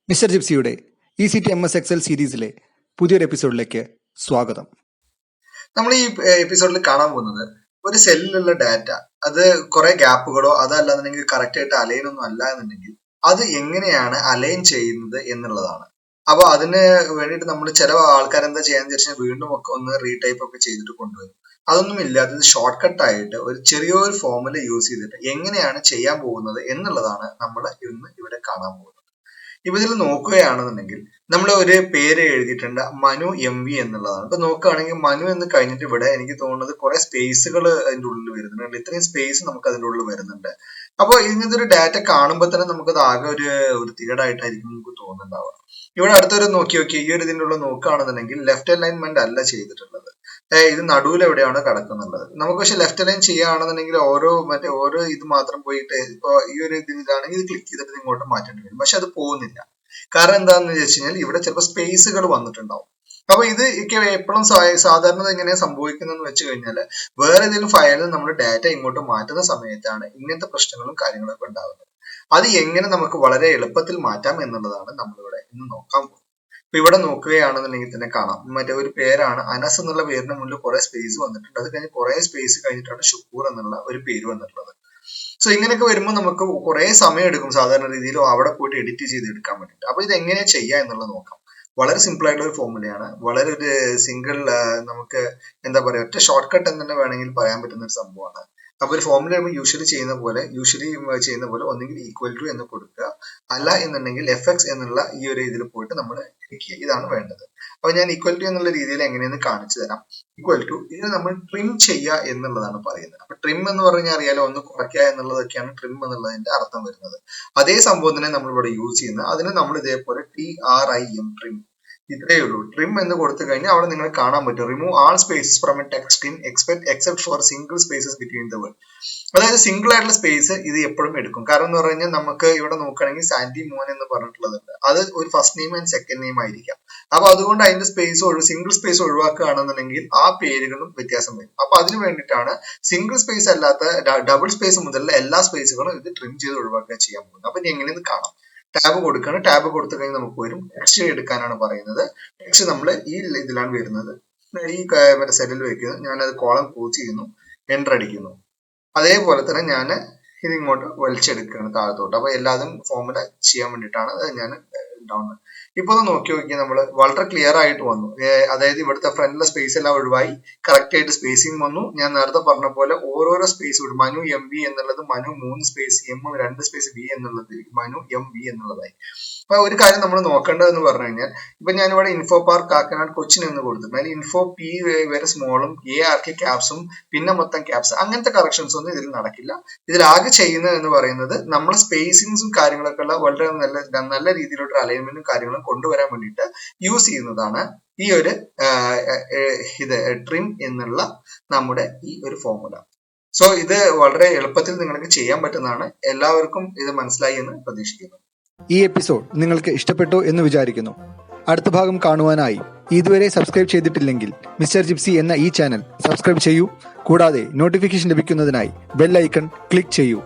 Mister ജിപ്സിയുടെ ECTMS സീരീസിലെ പുതിയൊരു എപ്പിസോഡിലേക്ക് സ്വാഗതം. നമ്മൾ ഈ എപ്പിസോഡിൽ കാണാൻ പോകുന്നത് ഒരു സെല്ലിലുള്ള ഡാറ്റ അത് കുറെ ഗ്യാപ്പുകളോ അതല്ലാന്നുണ്ടെങ്കിൽ കറക്റ്റ് ആയിട്ട് അലൈൻ ഒന്നും അല്ല എന്നുണ്ടെങ്കിൽ അത് എങ്ങനെയാണ് അലൈൻ ചെയ്യുന്നത് എന്നുള്ളതാണ്. അപ്പൊ അതിന് വേണ്ടിയിട്ട് നമ്മൾ ചില ആൾക്കാർ എന്താ ചെയ്യാന്ന് വെച്ചാൽ വീണ്ടും ഒക്കെ ഒന്ന് റീടൈപ്പ് ഒക്കെ ചെയ്തിട്ട് കൊണ്ടുവരും. അതൊന്നും ഇല്ലാത്തത് ഷോർട്ട് കട്ട് ആയിട്ട് ഒരു ചെറിയൊരു ഫോമുല യൂസ് ചെയ്തിട്ട് എങ്ങനെയാണ് ചെയ്യാൻ പോകുന്നത് എന്നുള്ളതാണ് നമ്മൾ ഇന്ന് ഇവിടെ കാണാൻ പോകുന്നത്. ഇപ്പൊ ഇതിൽ നോക്കുകയാണെന്നുണ്ടെങ്കിൽ നമ്മൾ ഒരു പേര് എഴുതിയിട്ടുണ്ട്, മനു MV എന്നുള്ളതാണ്. ഇപ്പൊ നോക്കുകയാണെങ്കിൽ മനു എന്ന് കഴിഞ്ഞിട്ട് ഇവിടെ എനിക്ക് തോന്നുന്നത് കുറെ സ്പേസുകൾ അതിന്റെ ഉള്ളിൽ വരുന്നുണ്ട്. ഇത്രയും സ്പേസ് നമുക്ക് അതിന്റെ ഉള്ളിൽ വരുന്നുണ്ട്. അപ്പോൾ ഇങ്ങനത്തെ ഒരു ഡാറ്റ കാണുമ്പോൾ തന്നെ നമുക്കത് ആകെ ഒരു വൃത്തികേടായിട്ടായിരിക്കും നമുക്ക് തോന്നുന്നുണ്ടാവുക. ഇവിടെ അടുത്തൊരു നോക്കി ഈ ഒരു ഇതിൻ്റെ ഉള്ളിൽ നോക്കുകയാണെന്നുണ്ടെങ്കിൽ ലെഫ്റ്റ് അലൈൻമെന്റ് അല്ല ചെയ്തിട്ടുള്ളത്, ഇത് നടുവിൽ എവിടെയാണ് കിടക്കുന്നുള്ളത്. നമുക്ക് പക്ഷെ ലെഫ്റ്റ് അലൈൻ ചെയ്യുകയാണെന്നുണ്ടെങ്കിൽ ഓരോ ഇത് മാത്രം പോയിട്ട് ഇപ്പൊ ഈ ഒരു ഇതിലാണെങ്കിൽ ഇത് ക്ലിക്ക് ചെയ്തിട്ട് ഇങ്ങോട്ട് മാറ്റേണ്ടി വരും. പക്ഷെ അത് പോകുന്നില്ല. കാരണം എന്താണെന്ന് വെച്ച് കഴിഞ്ഞാൽ ഇവിടെ ചിലപ്പോൾ സ്പേസുകൾ വന്നിട്ടുണ്ടാവും. അപ്പൊ ഇത് എപ്പോഴും സാധാരണ എങ്ങനെയാണ് സംഭവിക്കുന്നതെന്ന് വെച്ച് കഴിഞ്ഞാൽ വേറെ ഏതെങ്കിലും ഫയലിൽ നമ്മൾ ഡാറ്റ ഇങ്ങോട്ട് മാറ്റുന്ന സമയത്താണ് ഇങ്ങനത്തെ പ്രശ്നങ്ങളും കാര്യങ്ങളൊക്കെ ഉണ്ടാകുന്നത്. അത് എങ്ങനെ നമുക്ക് വളരെ എളുപ്പത്തിൽ മാറ്റാം എന്നുള്ളതാണ് നമ്മളിവിടെ ഇന്ന് നോക്കാൻ പോകുന്നത്. ഇപ്പൊ ഇവിടെ നോക്കുകയാണെന്നുണ്ടെങ്കിൽ തന്നെ കാണാം, മറ്റേ ഒരു പേരാണ് അനസ് എന്നുള്ള പേരിന് മുന്നിൽ കുറെ സ്പേസ് വന്നിട്ടുണ്ട്. അത് കഴിഞ്ഞ് കുറെ സ്പേസ് കഴിഞ്ഞിട്ടാണ് ഷുക്കൂർ എന്നുള്ള ഒരു പേര് വന്നിട്ടുള്ളത്. സോ ഇങ്ങനെയൊക്കെ വരുമ്പോൾ നമുക്ക് കുറെ സമയം എടുക്കും സാധാരണ രീതിയിൽ അവിടെ പോയിട്ട് എഡിറ്റ് ചെയ്ത് എടുക്കാൻ വേണ്ടിയിട്ട്. അപ്പൊ ഇത് എങ്ങനെ ചെയ്യാം എന്നുള്ളത് നോക്കാം. വളരെ സിമ്പിൾ ആയിട്ടുള്ള ഒരു ഫോമുലയാണ്. വളരെ ഒരു സിംഗിൾ നമുക്ക് എന്താ പറയാ ഒറ്റ ഷോർട്ട് കട്ട് എന്ന് തന്നെ വേണമെങ്കിൽ പറയാൻ പറ്റുന്ന ഒരു സംഭവമാണ്. അപ്പൊ ഒരു ഫോമുല യൂഷ്വലി ചെയ്യുന്ന പോലെ ഒന്നെങ്കിൽ ഈക്വൽ ടു എന്ന് കൊടുക്കുക, അല്ല എന്നുണ്ടെങ്കിൽ FX എന്നുള്ള ഈ ഒരു ഇതിൽ പോയിട്ട് നമ്മൾ ക്ലിക്ക് ചെയ്യുക. ഇതാണ് വേണ്ടത്. അപ്പൊ ഞാൻ ഈക്വൽ ടു എന്നുള്ള രീതിയിൽ എങ്ങനെയെന്ന് കാണിച്ചു തരാം. ഈക്വൽ ടു ഇതിന് നമ്മൾ ട്രിം ചെയ്യുക എന്നുള്ളതാണ് പറയുന്നത്. അപ്പൊ ട്രിം എന്ന് പറഞ്ഞാൽ അറിയാലോ, ഒന്ന് കുറയ്ക്കുക എന്നുള്ളതൊക്കെയാണ് ട്രിം എന്നുള്ളതിന്റെ അർത്ഥം വരുന്നത്. അതേ സംഭവം തന്നെ നമ്മൾ ഇവിടെ യൂസ് ചെയ്യുന്നത്. അതിന് നമ്മൾ ഇതേപോലെ TRIM ട്രിം ഇത്രയേ ഉള്ളൂ. ട്രിം എന്ന് കൊടുത്തു കഴിഞ്ഞാൽ അവിടെ നിങ്ങൾ കാണാൻ പറ്റും, remove all spaces from A text screen except for single spaces between the word. അതായത് സിംഗിൾ ആയിട്ടുള്ള സ്പേസ് ഇത് എപ്പോഴും എടുക്കും. കാരണം എന്ന് പറഞ്ഞു കഴിഞ്ഞാൽ നമുക്ക് ഇവിടെ നോക്കുകയാണെങ്കിൽ സാൻഡി മോൻ എന്ന് പറഞ്ഞിട്ടുള്ളതുണ്ട്, അത് ഒരു first name and second name ആയിരിക്കാം. അപ്പൊ അതുകൊണ്ട് അതിന്റെ സിംഗിൾ സ്പേസ് ഒഴിവാക്കുകയാണെന്നുണ്ടെങ്കിൽ ആ പേരുകളും വ്യത്യാസം വരും. അപ്പൊ അതിന് വേണ്ടിയിട്ടാണ് സിംഗിൾ സ്പേസ് അല്ലാത്ത ഡബിൾ സ്പേസ് മുതലുള്ള എല്ലാ സ്പേസുകളും ഇത് ട്രിം ചെയ്ത് ഒഴിവാക്കുക ചെയ്യാൻ പോകുന്നത്. അപ്പൊ എങ്ങനെയെന്ന് കാണാം. ടാബ് കൊടുക്കണം. ടാബ് കൊടുത്തു കഴിഞ്ഞാൽ നമുക്ക് വരും. ടെക്സ്റ്റ് എടുക്കാനാണ് പറയുന്നത്. ടെക്സ്റ്റ് നമ്മൾ ഈ ഇതിലാണ് വരുന്നത്, ഈ മറ്റേ സെല്ലിൽ വെക്കുന്നത്. ഞാനത് കോളം ക്ലോസ് ചെയ്യുന്നു, എന്റർ അടിക്കുന്നു. അതേപോലെ തന്നെ ഞാൻ ഇത് ഇങ്ങോട്ട് വലിച്ചെടുക്കുകയാണ് താഴത്തോട്ട്. അപ്പൊ എല്ലാതും ഫോമുല ചെയ്യാൻ വേണ്ടിയിട്ടാണ് അത് ഞാൻ ഡൗൺ. ഇപ്പൊ ഒന്ന് നോക്കി നമ്മൾ വളരെ ക്ലിയർ ആയിട്ട് വന്നു. അതായത് ഇവിടുത്തെ ഫ്രണ്ടിലെ സ്പേസ് എല്ലാം ഒഴിവായി, കറക്റ്റ് ആയിട്ട് സ്പേസിങ് വന്നു. ഞാൻ നേരത്തെ പറഞ്ഞ പോലെ ഓരോരോ സ്പേസ് വിടും. മനു MV എന്നുള്ളത് Manu 3 space M 2 space V എന്നുള്ളത് മനു MV എന്നുള്ളതായി. അപ്പൊ ഒരു കാര്യം നമ്മൾ നോക്കേണ്ടതെന്ന് പറഞ്ഞു കഴിഞ്ഞാൽ ഇപ്പൊ ഞാനിവിടെ ഇൻഫോ പാർക്ക് കാക്കനാട് കൊച്ചിൻ എന്ന് കൊടുത്തിട്ടുണ്ട്. അതിൽ ഇൻഫോ P വരെ സ്മോളും ARK ക്യാപ്സും പിന്നെ മൊത്തം ക്യാപ്സ് അങ്ങനത്തെ കറക്ഷൻസ് ഒന്നും ഇതിൽ നടക്കില്ല. ഇതിലാകെ ചെയ്യുന്നത് എന്ന് പറയുന്നത് നമ്മൾ സ്പേസിങ്സും കാര്യങ്ങളൊക്കെ ഉള്ള വളരെ നല്ല രീതിയിലുള്ള അലൈൻമെന്റും കാര്യങ്ങളും കൊണ്ടുവരാൻ വേണ്ടിയിട്ട് യൂസ് ചെയ്യുന്നതാണ് ഈ ഒരു ട്രിം എന്നുള്ള നമ്മുടെ ഈ ഒരു ഫോമുല. സോ ഇത് വളരെ എളുപ്പത്തിൽ നിങ്ങൾക്ക് ചെയ്യാൻ പറ്റുന്നതാണ്. എല്ലാവർക്കും ഇത് മനസ്സിലായി എന്ന് പ്രതീക്ഷിക്കുന്നു. ഈ എപ്പിസോഡ് നിങ്ങൾക്ക് ഇഷ്ടപ്പെട്ടു എന്ന് വിചാരിക്കുന്നു. അടുത്ത ഭാഗം കാണുവാനായി ഇതുവരെ സബ്സ്ക്രൈബ് ചെയ്തിട്ടില്ലെങ്കിൽ മിസ്റ്റർ ജിപ്സി എന്ന ഈ ചാനൽ സബ്സ്ക്രൈബ് ചെയ്യൂ. കൂടാതെ നോട്ടിഫിക്കേഷൻ ലഭിക്കുന്നതിനായി ബെൽ ഐക്കൺ ക്ലിക്ക് ചെയ്യൂ.